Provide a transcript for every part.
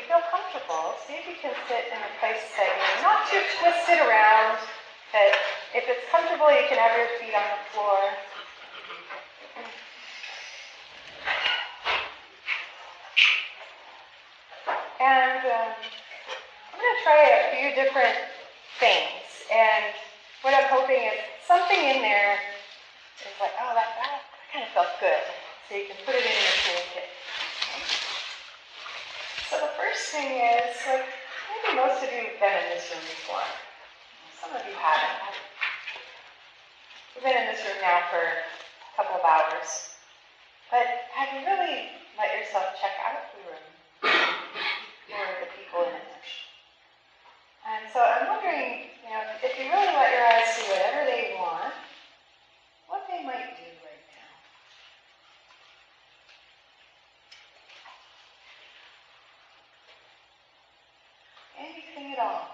feel comfortable, see if you can sit in a place that you're not too twisted around, that if it's comfortable, you can have your feet on the floor. And I'm going to try a few different things. And what I'm hoping is something in there is like, oh, that kind of felt good. So you can put it in your toolkit. So the first thing is, like, maybe most of you have been in this room before. Some of you haven't. You've been in this room now for a couple of hours. But have you really let yourself check out the room or the people in it? And so I'm wondering, if you really let your eyes see whatever they want, what they might do right now. Anything at all.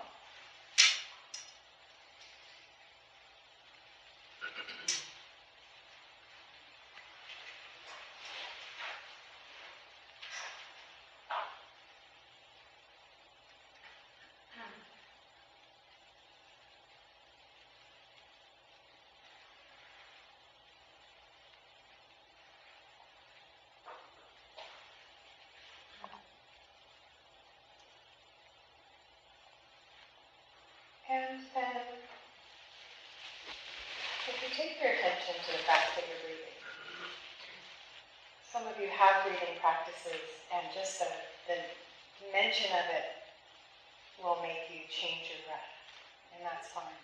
And then, if you take your attention to the fact that you're breathing, some of you have breathing practices, and just the mention of it will make you change your breath, and that's fine.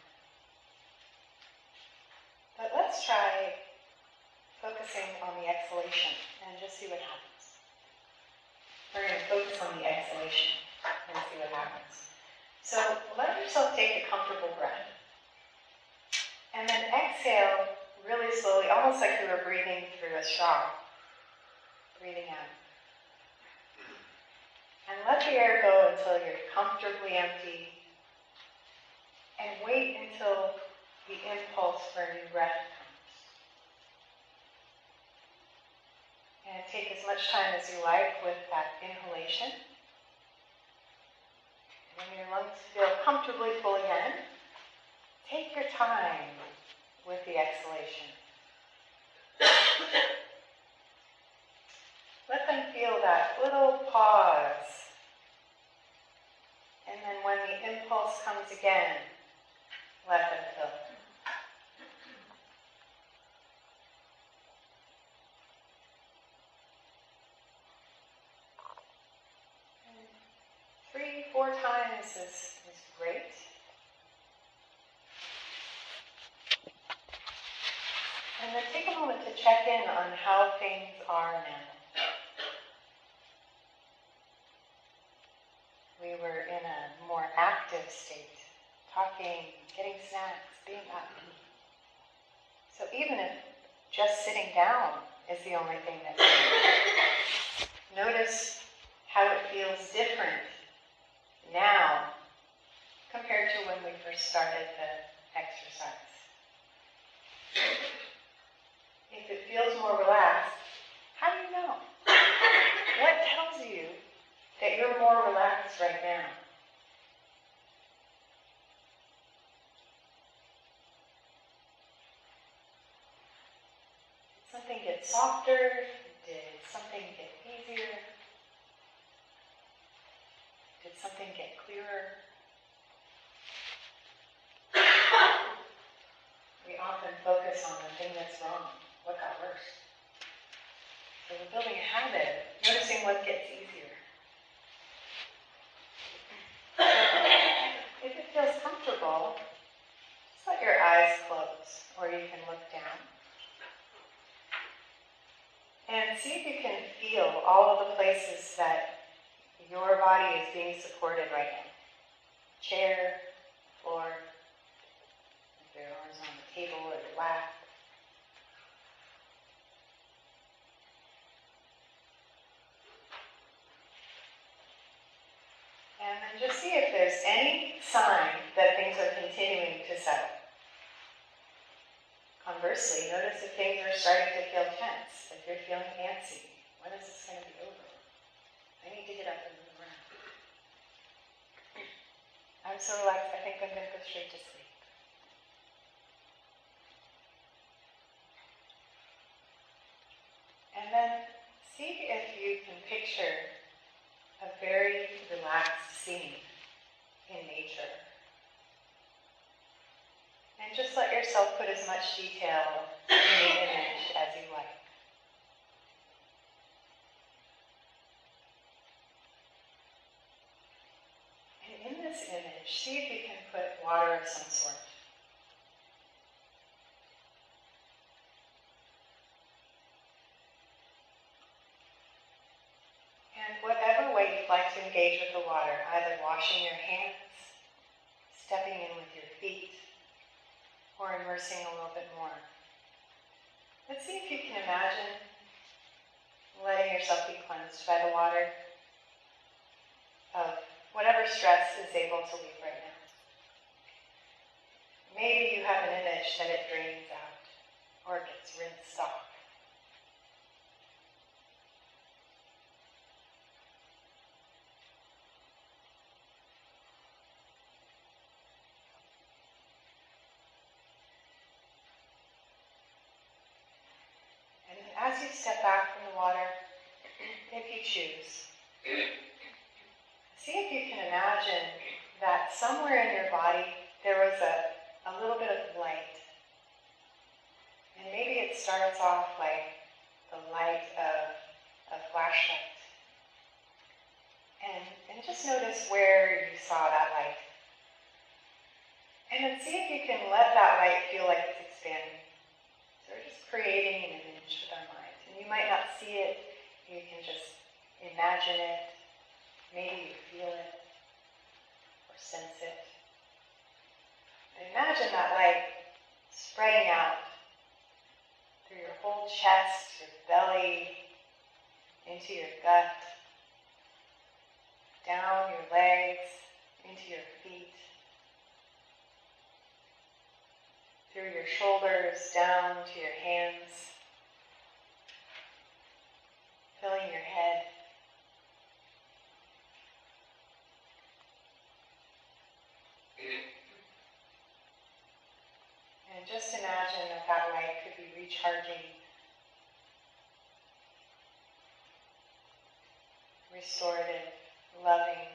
But let's try focusing on the exhalation and just see what happens. We're going to focus on the exhalation and see what happens. So let yourself take a comfortable breath. And then exhale really slowly, almost like you were breathing through a straw. Breathing out. And let the air go until you're comfortably empty. And wait until the impulse for a new breath comes. And take as much time as you like with that inhalation. When your lungs feel comfortably full again, take your time with the exhalation. Let them feel that little pause. And then when the impulse comes again, let them fill. And 3-4 times is great. And then take a moment to check in on how things are now. We were in a more active state, talking, getting snacks, being up. So even if just sitting down is the only thing that's new, notice how it feels different now compared to when we first started the exercise. If it feels more relaxed, how do you know? What tells you that you're more relaxed right now? Did something get softer? Did something get easier? Did something get clearer? We often focus on the thing that's wrong, what got worse. So we're building a habit, noticing what gets easier. So if it feels comfortable, just let your eyes close, or you can look down. And see if you can feel all of the places that your body is being supported right now. Chair, floor, if your arms on the table or your lap. And then just see if there's any sign that things are continuing to settle. Conversely, notice if things are starting to feel tense, if you're feeling antsy. When is this going to be over? I need to get up and move around. I'm so relaxed, I think I'm going to go straight to sleep. And then see if you can picture a very relaxed scene in nature. And just let yourself put as much detail in the image as you like. And in this image, see if you can put water of some sort. And whatever way you'd like to engage with the water, either washing your hands, stepping in with your feet, or immersing a little bit more. Let's see if you can imagine letting yourself be cleansed by the water of whatever stress is able to leave right now. Maybe you have an image that it drains out, or it gets rinsed off. And as you step back from the water, if you choose, see if you can imagine that somewhere in your body there was a little bit of light. And maybe it starts off like the light of a flashlight. And just notice where you saw that light. And then see if you can let that light feel like it's expanding. So we're just creating an image with our mind. And you might not see it, you can just imagine it. Maybe you feel it or sense it. And imagine that light spreading out through your whole chest, your belly, into your gut, down your legs, into your feet, through your shoulders, down to your hands, filling your head. And just imagine that that light could be recharging, restorative, loving.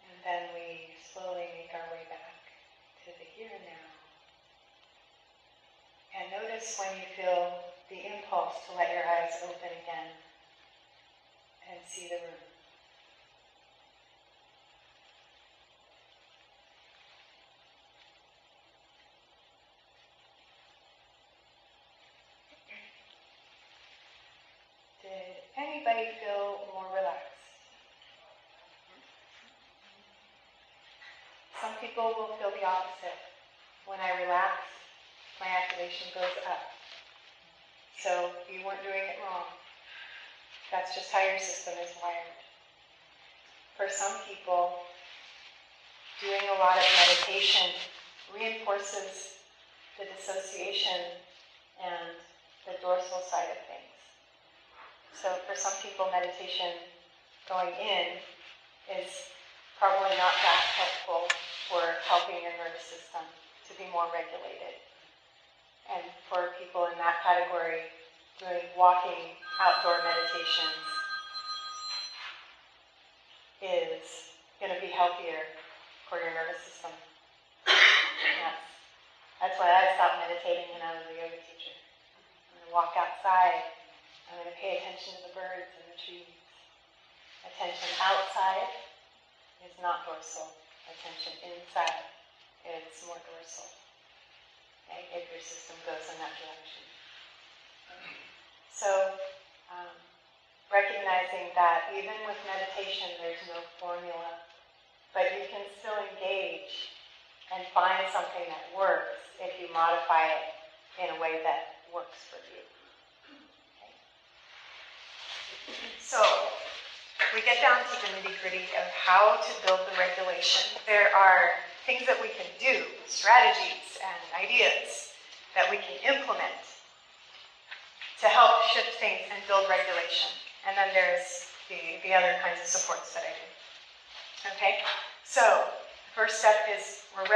And then we slowly make our way back to the here and now. And notice when you feel the impulse to let your eyes open again and see the room. Did anybody feel more relaxed? Some people will feel the opposite. When I relax, my activation goes up. So you weren't doing it wrong. That's just how your system is wired. For some people, doing a lot of meditation reinforces the dissociation and the dorsal side of things. So for some people, meditation going in is probably not that helpful for helping your nervous system to be more regulated. And for people in that category, doing walking outdoor meditations is going to be healthier for your nervous system. That's why I stopped meditating when I was a yoga teacher. I'm going to walk outside. I'm going to pay attention to the birds and the trees. Attention outside is not dorsal. Attention inside is more dorsal. Okay? If your system goes in that direction. So, recognizing that even with meditation, there's no formula, but you can still engage and find something that works if you modify it in a way that works for you. Okay? So, we get down to the nitty-gritty of how to build the regulation. There are things that we can do, strategies and ideas that we can implement to help shift things and build regulation. And then there's the other kinds of supports that I do. Okay, so first step is we're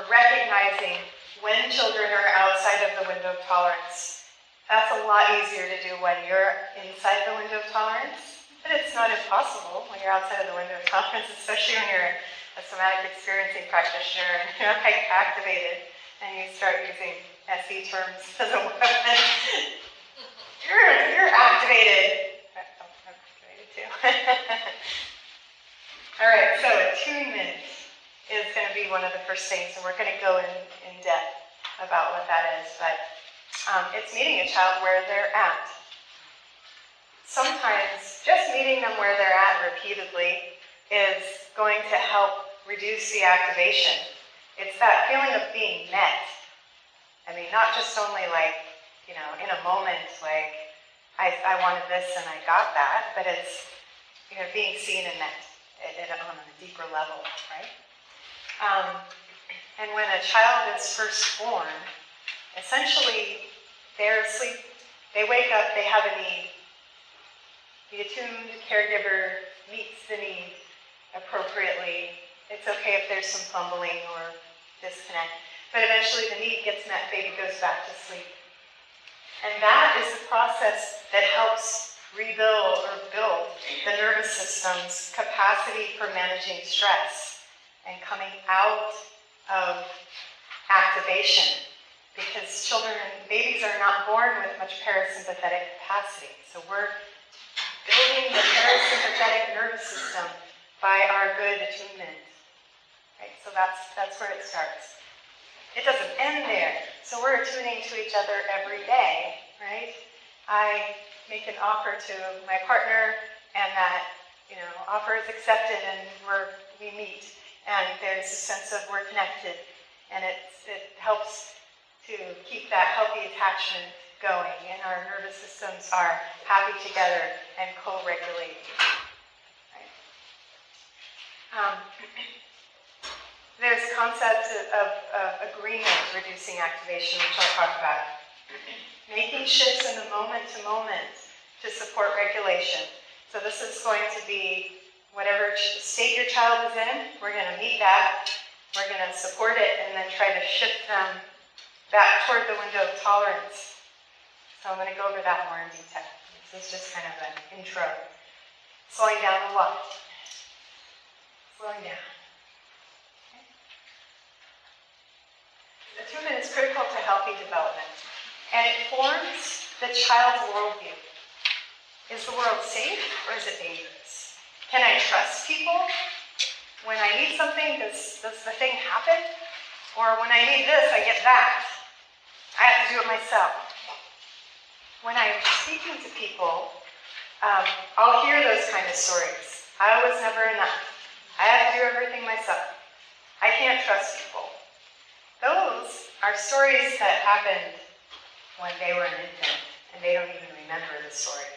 recognizing when children are outside of the window of tolerance. That's a lot easier to do when you're inside the window of tolerance, but it's not impossible when you're outside of the window of tolerance, especially when you're a somatic experiencing practitioner and you're like activated and you start using SE terms as a weapon. You're activated. Oh, I'm activated too. All right, so attunement is going to be one of the first things, and we're going to go in depth about what that is, but it's meeting a child where they're at. Sometimes just meeting them where they're at repeatedly is going to help reduce the activation. It's that feeling of being met. I mean, not just only like, you know, in a moment, like, I wanted this and I got that, but it's, you know, being seen and met on a deeper level, right? And when a child is first born, essentially they're asleep, they wake up, they have a need. The attuned caregiver meets the need appropriately. It's okay if there's some fumbling or disconnect, but eventually the need gets met, baby goes back to sleep. And that is the process that helps rebuild or build the nervous system's capacity for managing stress and coming out of activation. Because children and babies are not born with much parasympathetic capacity. So we're building the parasympathetic nervous system by our good attunement. Right? So that's where it starts. It doesn't end there. So we're attuning to each other every day, right? I make an offer to my partner, and that, you know, offer is accepted, and we meet, and there's a sense of we're connected, and it helps to keep that healthy attachment going, and our nervous systems are happy together and co-regulating. Right? There's concepts of agreement reducing activation, which I'll talk about. Making shifts in the moment to moment to support regulation. So this is going to be whatever state your child is in, we're going to meet that, we're going to support it, and then try to shift them back toward the window of tolerance. So I'm going to go over that more in detail. This is just kind of an intro. Slowing down a lot. Slowing down. Okay. Attunement is critical to healthy development, and it forms the child's worldview. Is the world safe or is it dangerous? Can I trust people? When I need something, does the thing happen? Or when I need this, I get that. I have to do it myself. When I'm speaking to people, I'll hear those kind of stories. I was never enough. I have to do everything myself. I can't trust people. Those are stories that happened when they were an infant, and they don't even remember the story,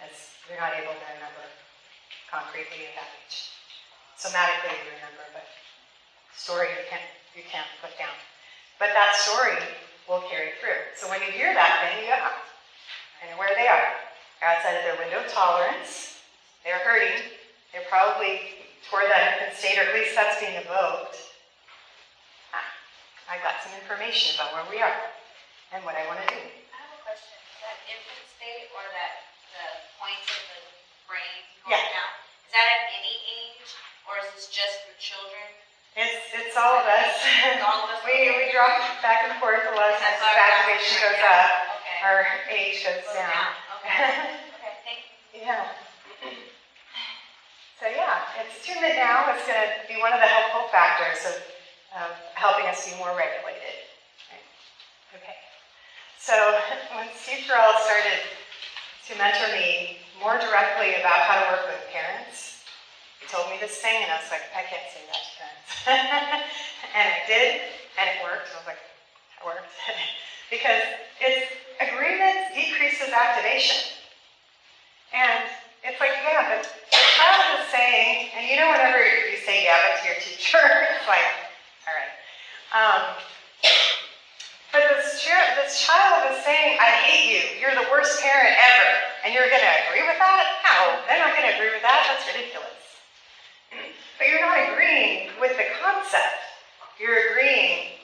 as they're not able to remember concretely at that age. Somatically you remember, but story you can't put down. But that story will carry through. So when you hear that, then you go, I know where they are. They're outside of their window of tolerance. They're hurting. They're probably toward that infant state, or at least that's being evoked. I got some information about where we are and what I want to do. I have a question. Is that infant state or that the points of the brain going down? Is that at any age, or is this just for children? It's all of us. All of us. We drop back and forth a lot of times. As activation goes up, our age goes down. Okay. Okay. Thank you. Yeah. So yeah, attunement now is going to be one of the helpful factors of helping us be more regulated. Right? Okay. So when Steve Carell started to mentor me more directly about how to work with parents, he told me this thing, and I was like, I can't say that to parents. And I did, and it worked. I was like, it worked. Because agreement decreases activation. And it's like, yeah, but the child is saying, and you know whenever you say yeah, but to your teacher, it's like, all right. But the this child is saying, I hate you, you're the worst parent ever, and you're going to agree with that? No, they're not going to agree with that. That's ridiculous. But you're not agreeing with the concept. You're agreeing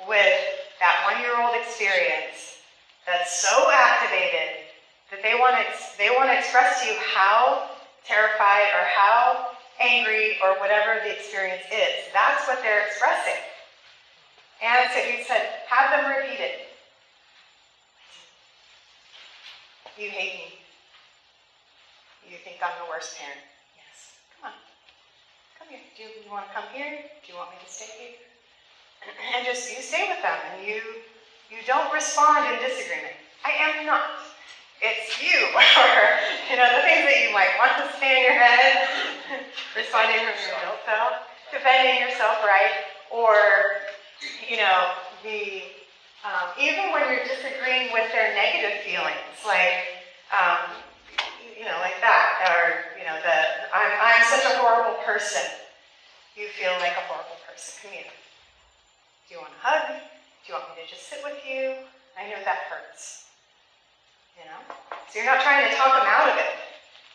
with that 1-year-old experience that's so activated that they want to express to you how terrified or how angry or whatever the experience is. That's what they're expressing. And so you said, have them repeat it. You hate me. You think I'm the worst parent. Yes. Come on. Come here. Do you want to come here? Do you want me to stay here? And just you stay with them, and you don't respond in disagreement. I am not. It's you, or the things that you might want to say in your head, responding from your real self, defending yourself, right? Or even when you're disagreeing with their negative feelings, like like that, or I'm such a horrible person. You feel like a horrible person. Come here. Do you want a hug? Do you want me to just sit with you? I know that hurts. So you're not trying to talk them out of it.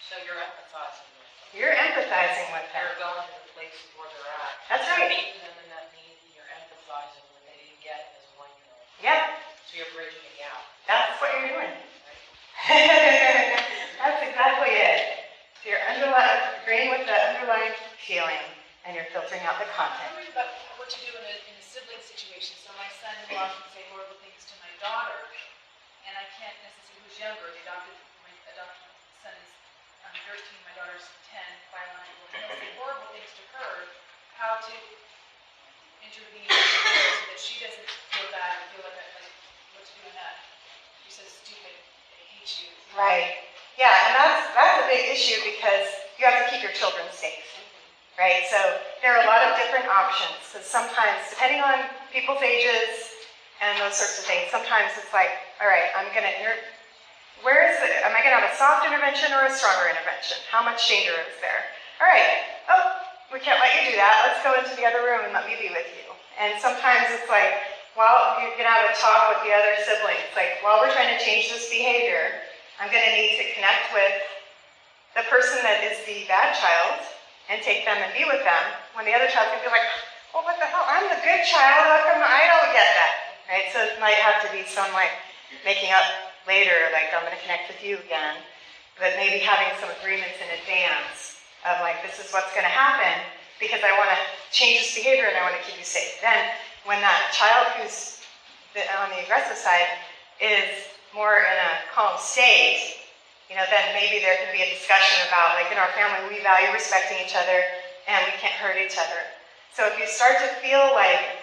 So you're empathizing with them. You're empathizing with them. You're going to the place where they're at. That's You're right. meeting them in that need, and you're empathizing what they didn't get as a 1-year-old. Yep. So you're bridging the gap. That's what you're doing. Right? That's exactly it. So you're agreeing with the underlying feeling, and you're filtering out the content. I'm worried about what to do in a sibling situation. So my son will often say horrible things to my daughter, and I can't necessarily, who's younger, my adopted son is 13, my daughter's 10, biological, and he'll say horrible things to her, how to intervene so that she doesn't feel bad or feel like what to do in that. She says, stupid, I hate you. Right. Yeah, and that's a big issue because you have to keep your children safe. Right? So there are a lot of different options. Because sometimes, depending on people's ages and those sorts of things, sometimes it's like, all right, am I going to have a soft intervention or a stronger intervention? How much danger is there? All right, we can't let you do that. Let's go into the other room and let me be with you. And sometimes it's like, well, you're going to have a talk with the other siblings. Like, while we're trying to change this behavior, I'm going to need to connect with the person that is the bad child and take them and be with them, when the other child's going to be like, well, what the hell? I'm the good child. How come I don't get that? Right? So it might have to be some making up later, like I'm going to connect with you again, but maybe having some agreements in advance of this is what's going to happen because I want to change this behavior and I want to keep you safe. Then when that child who's on the aggressive side is more in a calm state, then maybe there can be a discussion about, in our family, we value respecting each other and we can't hurt each other. So if you start to feel like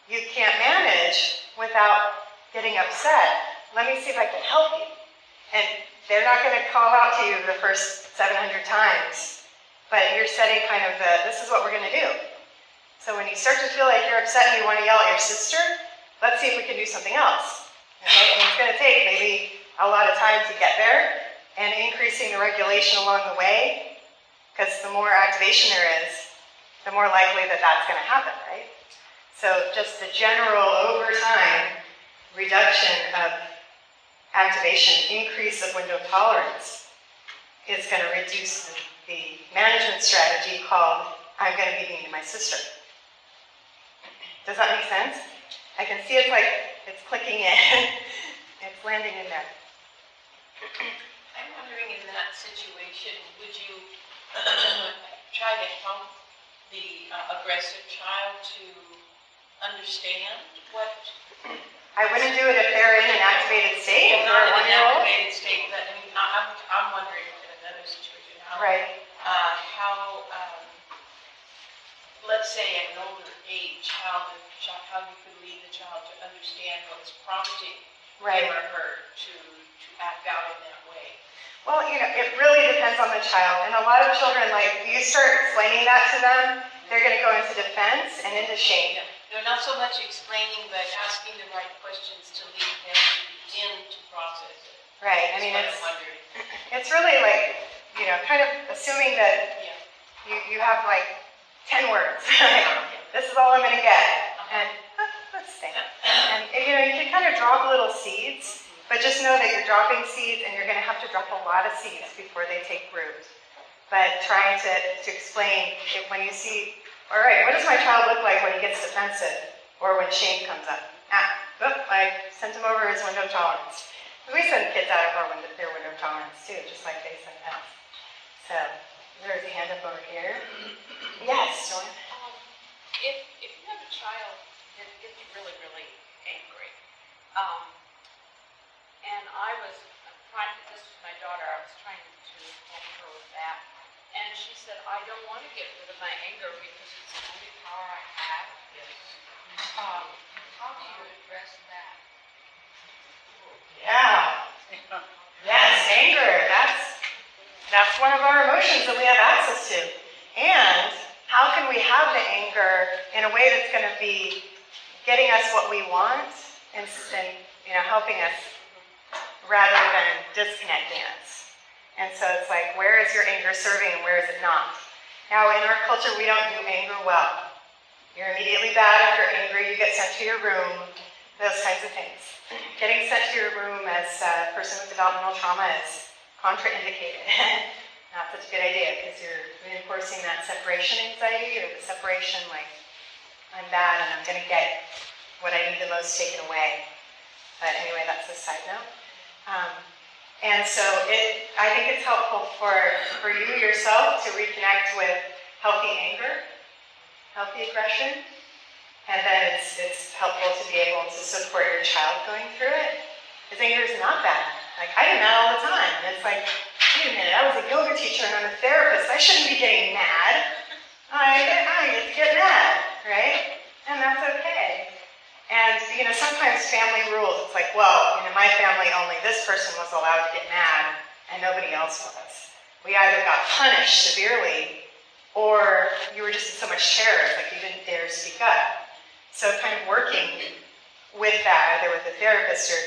you can't manage without getting upset, let me see if I can help you. And they're not going to call out to you the first 700 times, but you're setting kind of this is what we're going to do. So when you start to feel like you're upset and you want to yell at your sister, let's see if we can do something else. Okay? And it's going to take maybe a lot of time to get there, and increasing the regulation along the way, because the more activation there is, the more likely that that's going to happen, right? So just the general, over time, reduction of activation, increase of window tolerance, is going to reduce the management strategy called, I'm going to be mean to my sister. Does that make sense? I can see it's clicking in. It's landing in there. I'm wondering, in that situation, would you try to help the aggressive child to understand what? I wouldn't do it if they're in an activated state. If Well, they're not a in an 1-year-old. activated state, but I'm wondering in another situation how, Right. Let's say at an older age, how you could lead the child to understand what's prompting Right. him or her to act out in that way. Well, it really depends on the child. And a lot of children, you start explaining that to them, they're going to go into defense and into shame. Yeah. They're not so much explaining, but asking the right questions to lead them to begin to process it. Right. I That's mean, what I'm wondering. it's really kind of assuming that Yeah. you have 10 words. This is all I'm going to get. And let's think. And you can kind of drop little seeds, but just know that you're dropping seeds and you're going to have to drop a lot of seeds before they take root. But trying to explain it when you see, all right, what does my child look like when he gets defensive or when shame comes up? I sent him over his window tolerance. We send kids out of their window tolerance too, just like they send us. So there's a hand up over here. Yes, Joanne? If you have a child that gets really, really angry, and I was trying, this was my daughter, I was trying to help her with that, and she said, I don't want to get rid of my anger because it's the only power I have. Yes. How do you address that? Yeah. Yes, anger. That's one of our emotions that we have access to. And how can we have the anger in a way that's going to be getting us what we want and helping us rather than disconnecting us? And so it's like, where is your anger serving and where is it not? Now, in our culture, we don't do anger well. You're immediately bad if you're angry, you get sent to your room, those kinds of things. Getting sent to your room as a person with developmental trauma is contraindicated. Not such a good idea because you're reinforcing that separation anxiety or the separation like, I'm bad and I'm going to get what I need the most taken away. But anyway, that's a side note. And so I think it's helpful for you yourself to reconnect with healthy anger, healthy aggression, and then it's helpful to be able to support your child going through it. Because anger is not bad. Like, I do that all the time. And it's like, wait a minute, I was a yoga teacher and I'm a therapist. I shouldn't be getting mad. I get to get mad, right? And that's okay. And, sometimes family rules. It's like, well, in my family only this person was allowed to get mad and nobody else was. We either got punished severely or you were just in so much terror, like you didn't dare speak up. So kind of working with that, either with a therapist or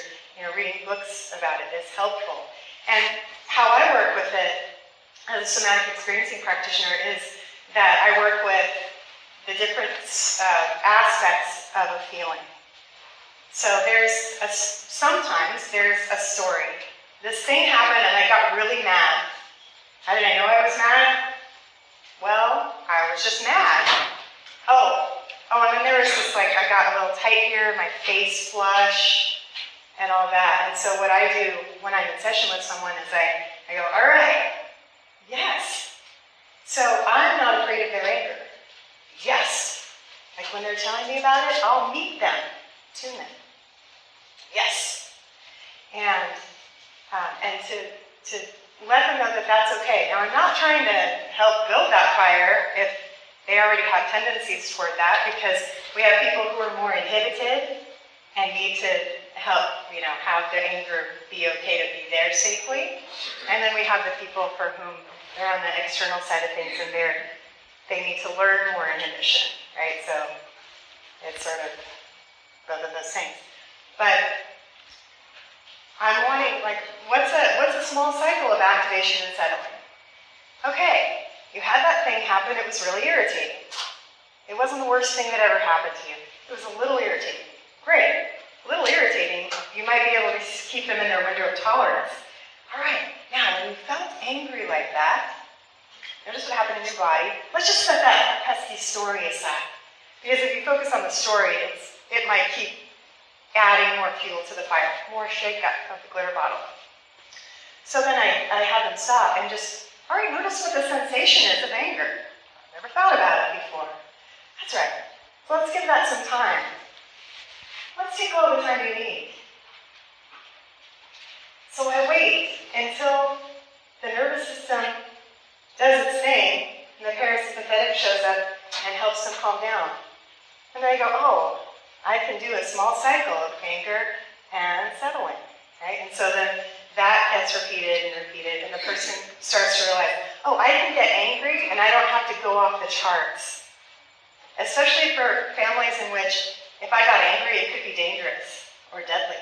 reading books about it is helpful. And how I work with it as a somatic experiencing practitioner is that I work with the different aspects of a feeling. So sometimes there's a story. This thing happened and I got really mad. How did I know I was mad? Well, I was just mad. And then there was this, I got a little tight here, my face flushed, and all that. And so what I do when I'm in session with someone is I go, all right, yes. So I'm not afraid of their anger. Yes. Like when they're telling me about it, I'll meet them, tune them. Yes. And to let them know that that's okay. Now I'm not trying to help build that fire if they already have tendencies toward that, because we have people who are more inhibited and need to help, have their anger be okay to be there safely. And then we have the people for whom they're on the external side of things and they need to learn more inhibition, right? So it's sort of both of those things. But I'm wanting, what's a small cycle of activation and settling? Okay. You had that thing happen, it was really irritating. It wasn't the worst thing that ever happened to you. It was a little irritating. Great. A little irritating, you might be able to keep them in their window of tolerance. All right, now when you felt angry like that, notice what happened in your body. Let's just set that pesky story aside. Because if you focus on the story, it might keep adding more fuel to the fire, more shake up of the glitter bottle. So then I had them stop and just, all right, notice what the sensation is of anger. I've never thought about it before. That's right. So let's give that some time. Let's take all the time you need. So I wait until the nervous system does its thing, and the parasympathetic shows up and helps them calm down. And then I go, oh, I can do a small cycle of anger and settling, right? And so then that gets repeated and repeated, and the person starts to realize, oh, I can get angry and I don't have to go off the charts. Especially for families in which if I got angry, it could be dangerous or deadly.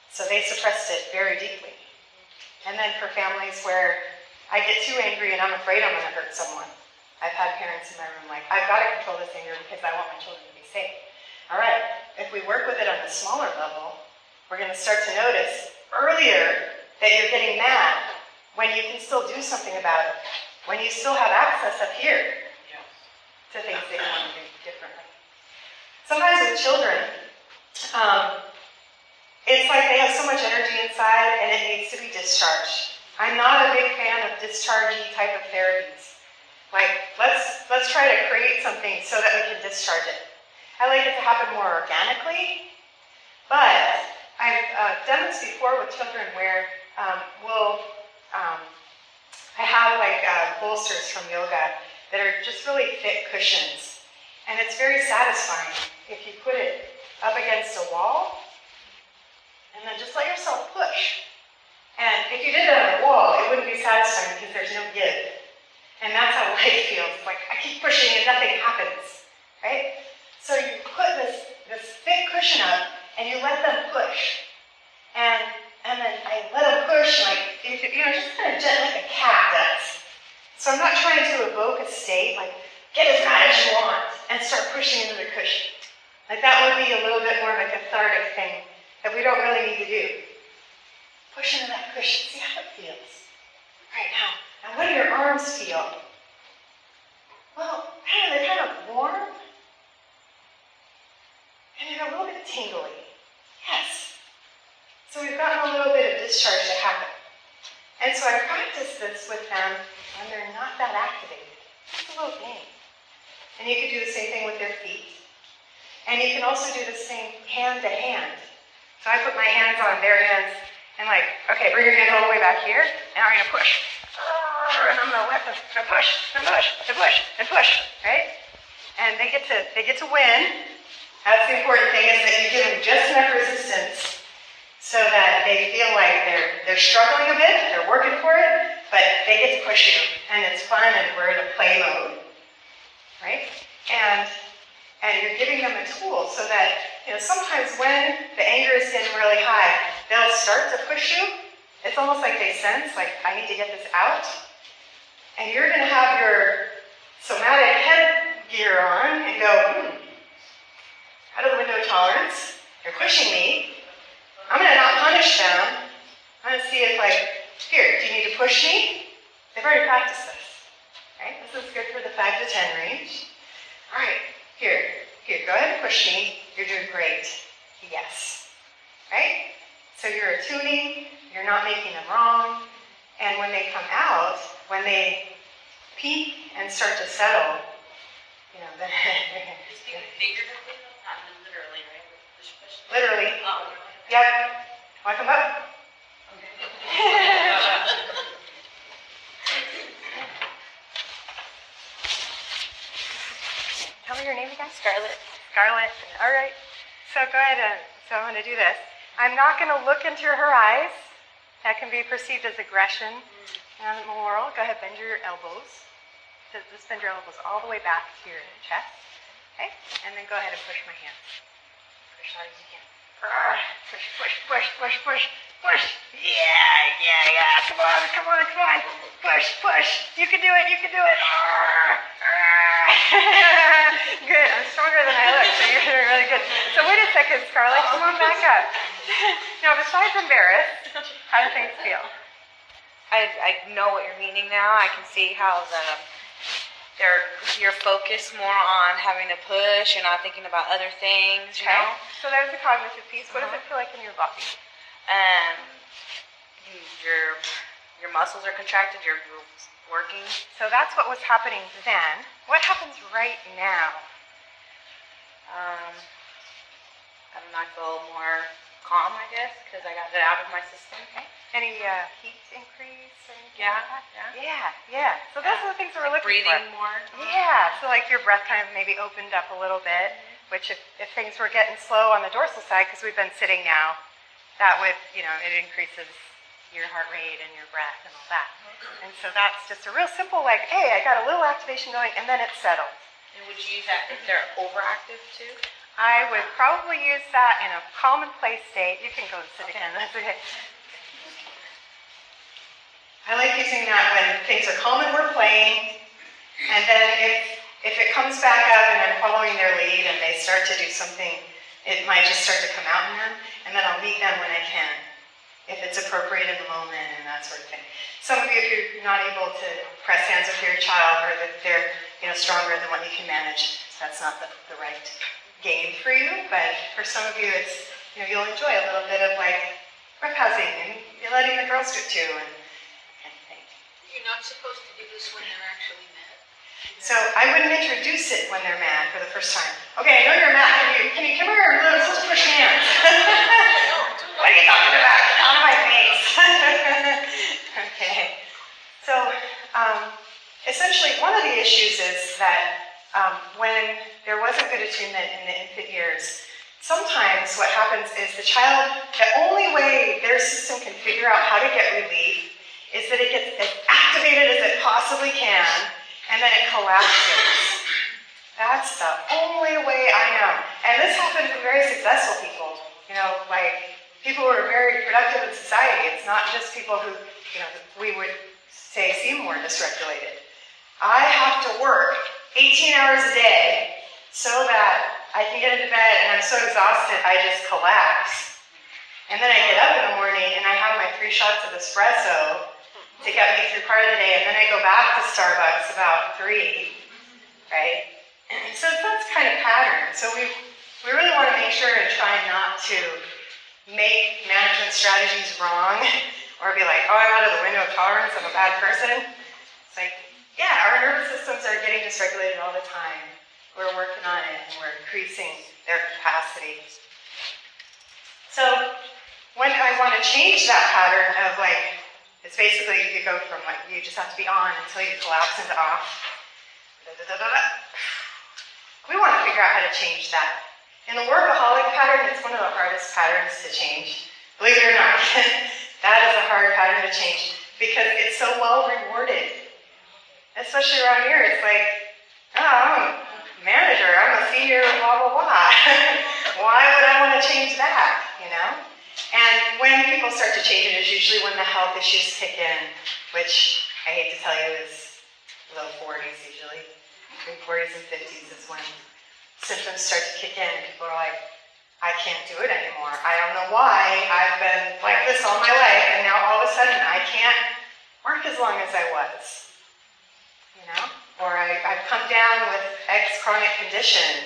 So they suppressed it very deeply. And then for families where I get too angry and I'm afraid I'm going to hurt someone. I've had parents in my room like, I've got to control this anger because I want my children to be safe. All right, if we work with it on a smaller level, we're going to start to notice earlier that you're getting mad when you can still do something about it, when you still have access up here to things that you want to do differently. Sometimes with children, it's like they have so much energy inside and it needs to be discharged. I'm not a big fan of dischargey type of therapies. Like, let's try to create something so that we can discharge it. I like it to happen more organically, but I've done this before with children where I have like bolsters from yoga that are just really thick cushions. And it's very satisfying if you put it up against a wall and then just let yourself push. And if you did it on a wall, it wouldn't be satisfying because there's no give. And that's how life feels. Like, I keep pushing and nothing happens, right? So you put this thick cushion up and you let them push. And then I let them push, like, just kind of gently like a cat does. So I'm not trying to evoke a state, like, get as mad as you want and start pushing into the cushion. Like, that would be a little bit more of a cathartic thing that we don't really need to do. Push into that cushion, see how it feels. Right now. Now, what do your arms feel? Well, they're kind of warm. And they're a little bit tingly. Yes. So we've gotten a little bit of discharge to happen. And so I practice this with them when they're not that activated. It's a little game. And you can do the same thing with their feet. And you can also do the same hand to hand. So I put my hands on their hands and like, okay, bring your hands all the way back here, and I'm going to push. And I'm going to let them push, and push, and push, and push, right? And they get to win. That's the important thing, is that you give them just enough resistance so that they feel like they're struggling a bit, they're working for it, but they get to push you, and it's fun, and we're in a play mode, right? And you're giving them a tool so that, sometimes when the anger is getting really high, they'll start to push you. It's almost like they sense, like, I need to get this out. And you're going to have your somatic headgear on and go, out of the window of tolerance. They're pushing me. I'm going to not punish them. I'm going to see if, here, do you need to push me? They've already practiced this, right? This is good for the 5 to 10 range. All right, here, go ahead and push me. You're doing great. Yes, right? So you're attuning, you're not making them wrong, and when they come out, when they peak and start to settle, then It's getting bigger, not literally, right? Push. literally. Oh, Yep. Want to come up? Tell me your name again. Scarlett. Scarlett. All right. So go ahead. So I'm going to do this. I'm not going to look into her eyes. That can be perceived as aggression in the world. Go ahead, bend your elbows. Just bend your elbows all the way back to your chest. Okay? And then go ahead and push my hands. Push as hard as you can. Push, push, push, push, push, push. Yeah. Come on. Push, push. You can do it. Good. I'm stronger than I look, so you're doing really good. So wait a second, Scarlett. Come on back up. Now, besides embarrassed, how do things feel? I know what you're meaning now. I can see how you're focused more on having to push and not thinking about other things, you know? So there's the cognitive piece. What does it feel like in your body? Your muscles are contracted, you're working. So that's what was happening then. What happens right now? I don't know, I feel more calm, I guess, because I got it out of my system. Okay. Any heat increase or anything Yeah, like that? Yeah. So those are the things that we're looking breathing for. more. Yeah, so like your breath kind of maybe opened up a little bit, which if things were getting slow on the dorsal side, because we've been sitting now, that would, it increases your heart rate and your breath and all that. And so that's just a real simple, like, hey, I got a little activation going, and then it settled. And would you use that if they're overactive too? I would probably use that in a calm and play state. You can go sit again, that's okay. I like using that when things are calm and we're playing, and then If it comes back up and I'm following their lead and they start to do something, it might just start to come out in them, and then I'll meet them when I can, if it's appropriate in the moment and that sort of thing. Some of you, if you're not able to press hands with your child, or that they're stronger than what you can manage, that's not the right game for you. But for some of you, it's you'll enjoy a little bit of like roughhousing, and you're letting the girls do it too, and thing. You're not supposed to do this when they're actually mad. So I wouldn't introduce it when they're mad for the first time. Okay, I know you're mad. Can you come here? We're supposed to push hands. What are you talking about? Get out of my face. Okay. So essentially, one of the issues is that when there wasn't good attunement in the infant years, sometimes what happens is the only way their system can figure out how to get relief is that it gets as activated as it possibly can, and then it collapses. That's the only way I know. And this happens with very successful people, like people who are very productive in society. It's not just people who, we would say seem more dysregulated. I have to work 18 hours a day so that I can get into bed, and I'm so exhausted I just collapse. And then I get up in the morning and I have my 3 shots of espresso to get me through part of the day, and then I go back to Starbucks about 3, right? And so that's kind of pattern. So we really want to make sure and try not to make management strategies wrong, or be like, oh, I'm out of the window of tolerance, I'm a bad person. It's like, yeah, our nervous systems are getting dysregulated all the time. We're working on it, and we're increasing their capacity. So when I want to change that pattern of like, it's basically you go from like, you just have to be on until you collapse into off. We want to figure out how to change that. In the workaholic pattern, it's one of the hardest patterns to change. Believe it or not, that is a hard pattern to change because it's so well rewarded. Especially around here, it's like, oh, I'm a manager, I'm a senior, blah, blah, blah. Why would I want to change that, And when people start to change it, it's usually when the health issues kick in, which I hate to tell you is low 40s usually. Between 40s and 50s is when symptoms start to kick in, and people are like, I can't do it anymore. I don't know why. I've been like this all my life, and now all of a sudden I can't work as long as I was. Or I've come down with X chronic condition,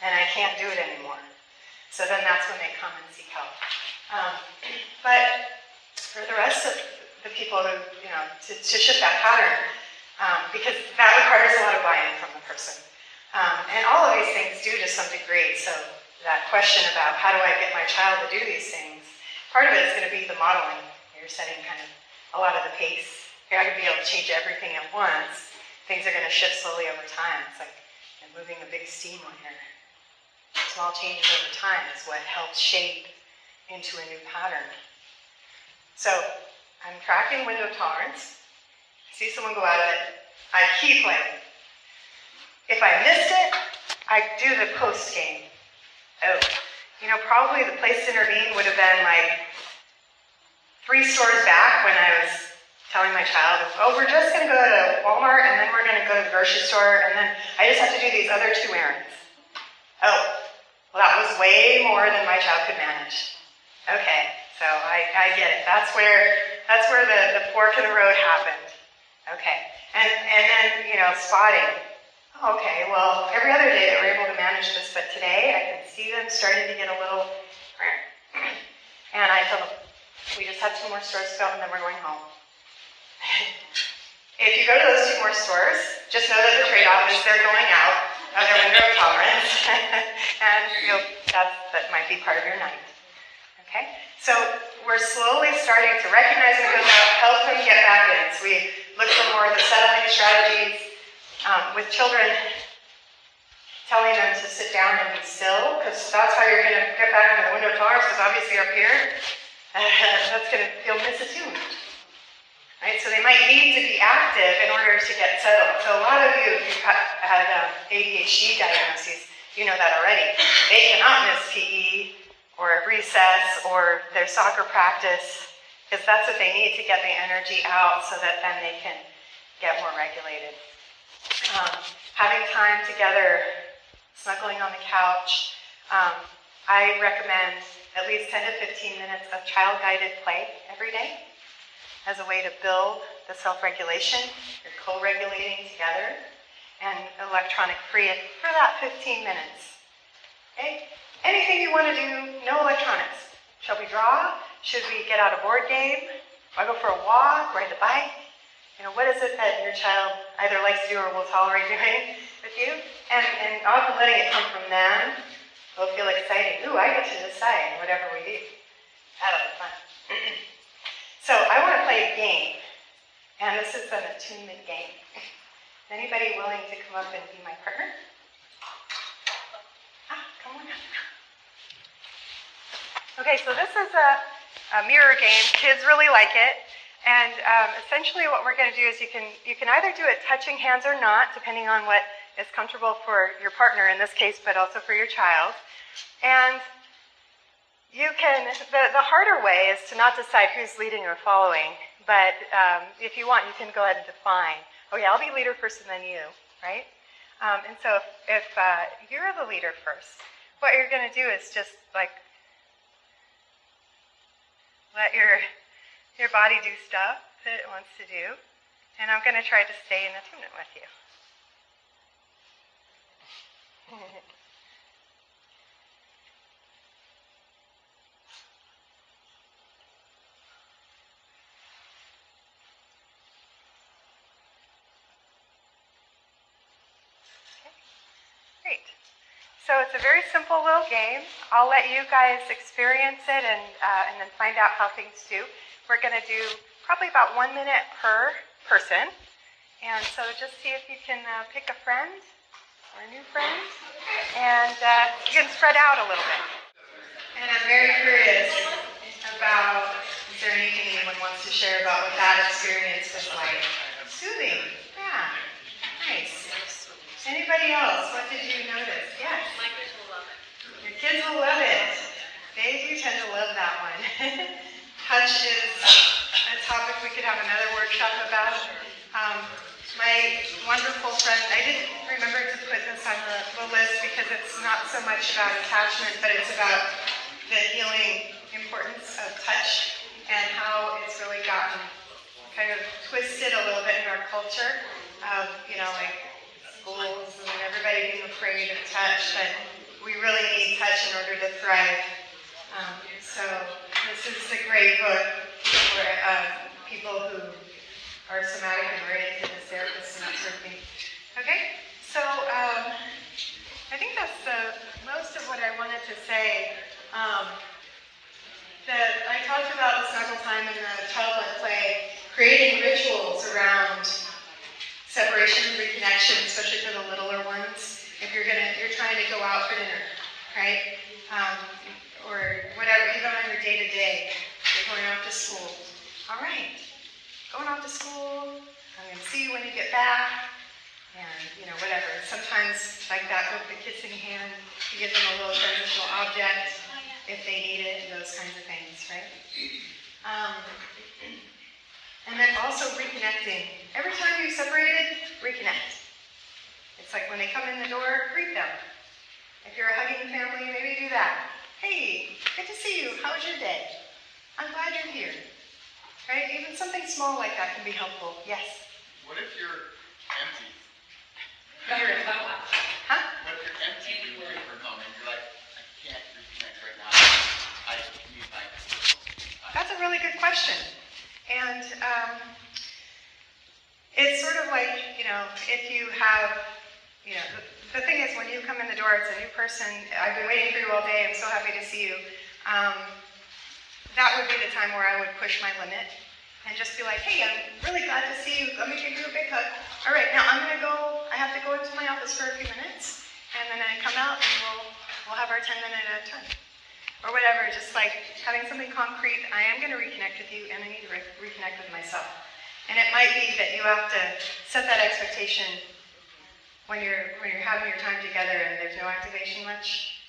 and I can't do it anymore. So then that's when they come and seek help. But for the rest of the people who, to shift that pattern, because that requires a lot of buy-in from the person. And all of these things do to some degree. So that question about how do I get my child to do these things, part of it is going to be the modeling. You're setting kind of a lot of the pace. You're not going to be able to change everything at once. Things are going to shift slowly over time. It's like moving a big steam liner. Small changes over time is what helps shape into a new pattern. So I'm tracking window tolerance. I see someone go out of it. I keep playing. If I missed it, I do the post game. Oh, probably the place to intervene would have been like 3 stores back when I was telling my child, oh, we're just going to go to Walmart, and then we're going to go to the grocery store, and then I just have to do these other 2 errands. Oh, well, that was way more than my child could manage. Okay, so I get it. That's where the fork in the road happened. Okay, and then, spotting. Oh, okay, well, every other day they were able to manage this, but today I can see them starting to get a little, and I told them, we just have 2 more stores to go, and then we're going home. If you go to those 2 more stores, just know that the trade-off is they're going out of their window of tolerance, and that might be part of your night. Okay? So we're slowly starting to recognize when it goes out, help them get back in. So we look for more of the settling strategies with children, telling them to sit down and be still, because that's how you're going to get back into the window of tolerance, because obviously up here, that's going to feel misattuned. Right? So they might need to be active in order to get settled. So a lot of you, if you've had ADHD diagnoses, you know that already. They cannot miss PE or recess or their soccer practice, because that's what they need to get the energy out so that then they can get more regulated. Having time together, snuggling on the couch. I recommend at least 10 to 15 minutes of child-guided play every day as a way to build the self-regulation. You're co-regulating together, and electronic-free it for that 15 minutes. Okay? Anything you want to do, no electronics. Shall we draw? Should we get out a board game? Or go for a walk, ride the bike? You know, what is it that your child either likes to do or will tolerate doing with you? And often letting it come from them, they'll feel excited. Ooh, I get to decide whatever we do. That'll be fun. So I want to play a game, and this is an attunement game. Anybody willing to come up and be my partner? Come on up. Okay, so this is a mirror game. Kids really like it. And essentially what we're going to do is you can either do it touching hands or not, depending on what is comfortable for your partner in this case, but also for your child. And you can, the harder way is to not decide who's leading or following, but if you want, you can go ahead and define, okay, I'll be leader first and then you, right? And so if you're the leader first, what you're going to do is just like let your body do stuff that it wants to do, and I'm going to try to stay in attunement with you. Great. So it's a very simple little game. I'll let you guys experience it and then find out how things do. We're going to do probably about 1 minute per person. And so just see if you can pick a friend or a new friend. And you can spread out a little bit. And I'm very curious about, is there anything anyone wants to share about what that experience was like? Soothing. Yeah. Nice. Anybody else? What did you notice? Yes. My kids will love it. Your kids will love it. They do tend to love that one. Touch is a topic we could have another workshop about. My wonderful friend, I didn't remember to put this on the list because it's not so much about attachment, but it's about the healing importance of touch and how it's really gotten kind of twisted a little bit in our culture of, you know, like schools and everybody being afraid of touch, but we really need touch in order to thrive. So this is a great book for people who are somatic and oriented as therapists and that sort of thing. Okay, so I think that's most of what I wanted to say. That I talked about the snuggle time and the childlike play, creating rituals around separation and reconnection, especially for the littler ones. If you're trying to go out for dinner, right? Or whatever, even on your day-to-day, you're going off to school. All right, going off to school, I'm going to see you when you get back, and, you know, whatever. Sometimes, like that book, The Kissing Hand, you give them a little transitional object if they need it, and those kinds of things, right? And then also reconnecting. Every time you're separated, reconnect. It's like when they come in the door, greet them. If you're a hugging family, maybe do that. Hey, good to see you. How was your day? I'm glad you're here. Right? Even something small like that can be helpful. Yes? What if you're empty? Huh? What if you're empty when you return home and you're like, I can't reconnect right now. I need my... That's a really good question. And it's sort of like, you know, if you have, you know, the thing is when you come in the door, it's a new person. I've been waiting for you all day. I'm so happy to see you. That would be the time where I would push my limit and just be like, hey, I'm really glad to see you. Let me give you a big hug. All right, now I have to go into my office for a few minutes, and then I come out and we'll have our 10-minute time. Or whatever, just like having something concrete. I am going to reconnect with you, and I need to reconnect with myself. And it might be that you have to set that expectation when you're having your time together and there's no activation much.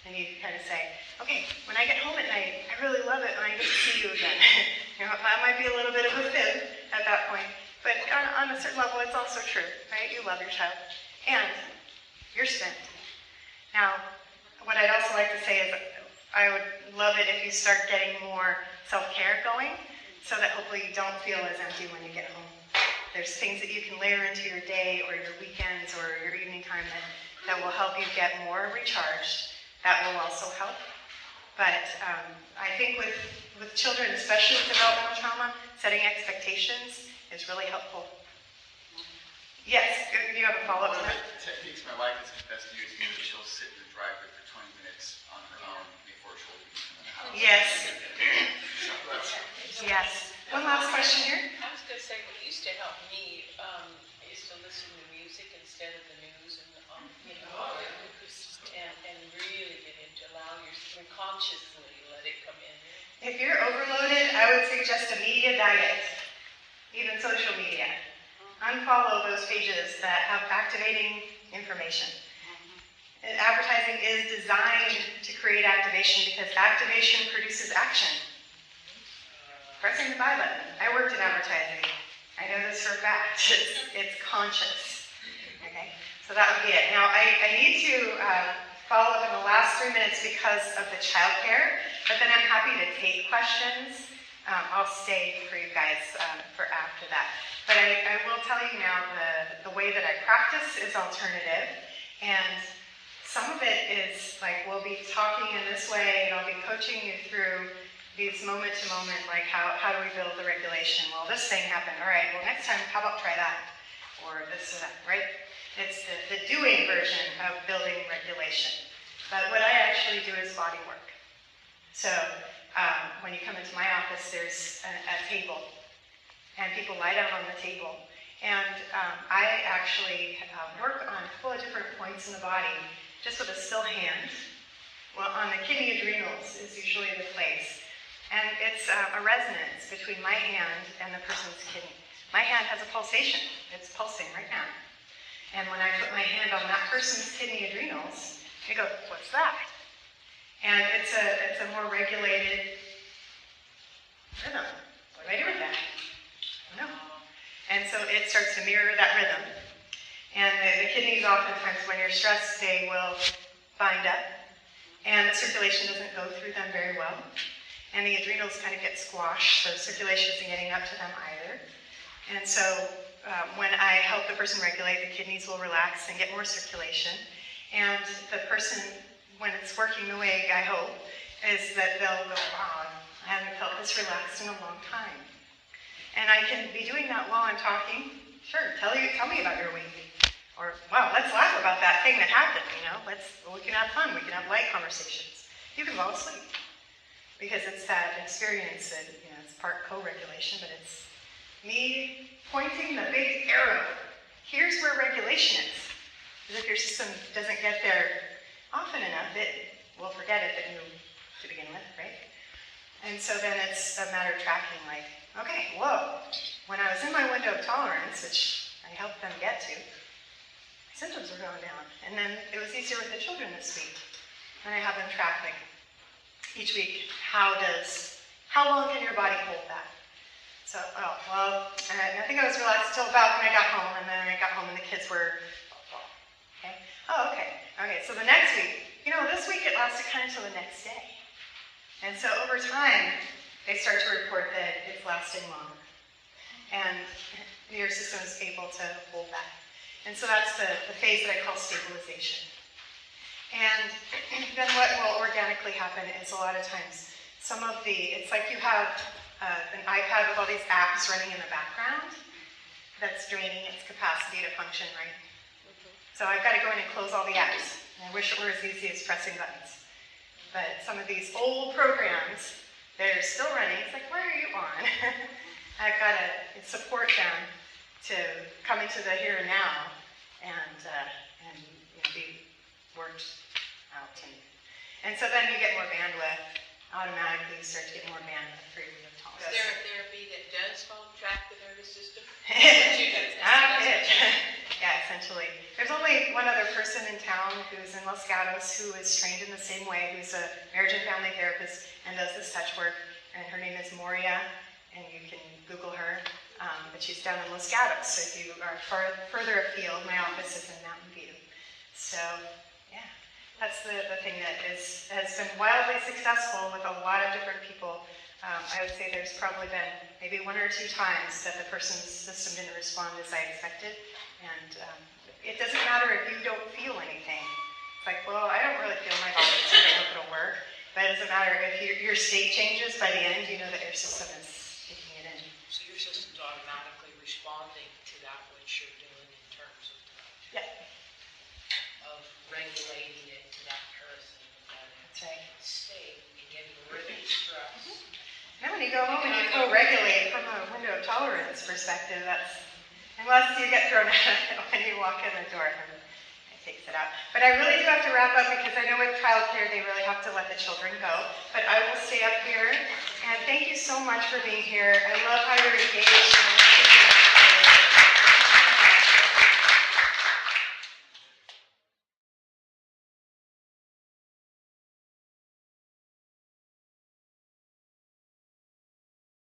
And you kind of say, okay, when I get home at night, I really love it when I get to see you again. You know, that might be a little bit of a fib at that point. But on a certain level, it's also true, right? You love your child, and you're spent. Now, what I'd also like to say is I would love it if you start getting more self-care going, so that hopefully you don't feel as empty when you get home. There's things that you can layer into your day or your weekends or your evening time that will help you get more recharged. That will also help. But I think with children, especially with developmental trauma, setting expectations is really helpful. Yes, do you have a follow-up to One of that? the techniques my wife has best used is that she'll sit in the driveway for 20 minutes on her own before she'll leave from the house. Yes. So that's- Yes. One last question here. I was gonna say, what used to help me, I used to listen to music instead of the news and, and really get into, allow your consciously let it come in. If you're overloaded, I would suggest a media diet, even social media. Unfollow those pages that have activating information. And advertising is designed to create activation because activation produces action. Pressing the buy button. I worked in advertising. I know this for a fact. It's conscious. Okay, so that would be it. Now, I need to follow up in the last 3 minutes because of the childcare, but then I'm happy to take questions. I'll stay for you guys for after that. But I will tell you now the way that I practice is alternative, and some of it is like we'll be talking in this way, and I'll be coaching you through these moment to moment, like how do we build the regulation? Well, this thing happened. All right, well, next time, how about try that? Or this or that, right? It's the doing version of building regulation. But what I actually do is body work. So when you come into my office, there's a table, and people lie down on the table. And I actually work on a couple of different points in the body, just with a still hand. Well, on the kidney adrenals is usually the place. And it's a resonance between my hand and the person's kidney. My hand has a pulsation. It's pulsing right now. And when I put my hand on that person's kidney adrenals, they go, what's that? And it's a more regulated rhythm. What do I do with that? I don't know. And so it starts to mirror that rhythm. And the kidneys oftentimes, when you're stressed, they will bind up. And the circulation doesn't go through them very well. And the adrenals kind of get squashed, so circulation isn't getting up to them either. And so when I help the person regulate, the kidneys will relax and get more circulation. And the person, when it's working the way I hope, is that they'll go, wow, I haven't felt this relaxed in a long time. And I can be doing that while I'm talking. Sure, tell me about your week. Or, wow, let's laugh about that thing that happened, we can have fun, we can have light conversations. You can fall asleep. Because it's that experience that, it's part co-regulation, but it's me pointing the big arrow. Here's where regulation is. Because if your system doesn't get there often enough, it will forget it to begin with, right? And so then it's a matter of tracking, like, okay, whoa, when I was in my window of tolerance, which I helped them get to, my symptoms were going down. And then it was easier with the children this week. And I have them track, like, each week, how long can your body hold that? So, I think I was relaxed until about when I got home, and then I got home and the kids were, okay? Oh, okay. Okay, so the next week, this week it lasted kind of till the next day. And so over time, they start to report that it's lasting longer. And your system is able to hold that. And so that's the phase that I call stabilization. And then what will organically happen is a lot of times it's like you have an iPad with all these apps running in the background that's draining its capacity to function, right? So I've got to go in and close all the apps. And I wish it were as easy as pressing buttons. But some of these old programs, they're still running. It's like, why are you on? I've got to support them to come into the here and now and be worked out. And so then you get more bandwidth. Automatically you start to get more bandwidth for your tolerance. Is there a therapy that does track the nervous system? Yeah, essentially. There's only one other person in town who's in Los Gatos who is trained in the same way, who's a marriage and family therapist and does this touch work. And her name is Moria, and you can Google her. but she's down in Los Gatos, so if you are further afield, my office is in Mountain View. So, yeah, that's the thing that has been wildly successful with a lot of different people. I would say there's probably been maybe 1 or 2 times that the person's system didn't respond as I expected, and it doesn't matter if you don't feel anything. It's like, well, I don't really feel my body, so I don't know if it'll work. But it doesn't matter if your state changes, by the end, you know that your system is taking it in. So your system's automatically responding to that, which you're doing in terms of, Yeah, of regulating it to that person, that that's right. state, and getting rid of stress. Now when you go home and you co-regulate from a window of tolerance perspective, that's, unless you get thrown out when you walk in the door, it takes it out. But I really do have to wrap up because I know with childcare they really have to let the children go. But I will stay up here, and thank you so much for being here. I love how you're engaged.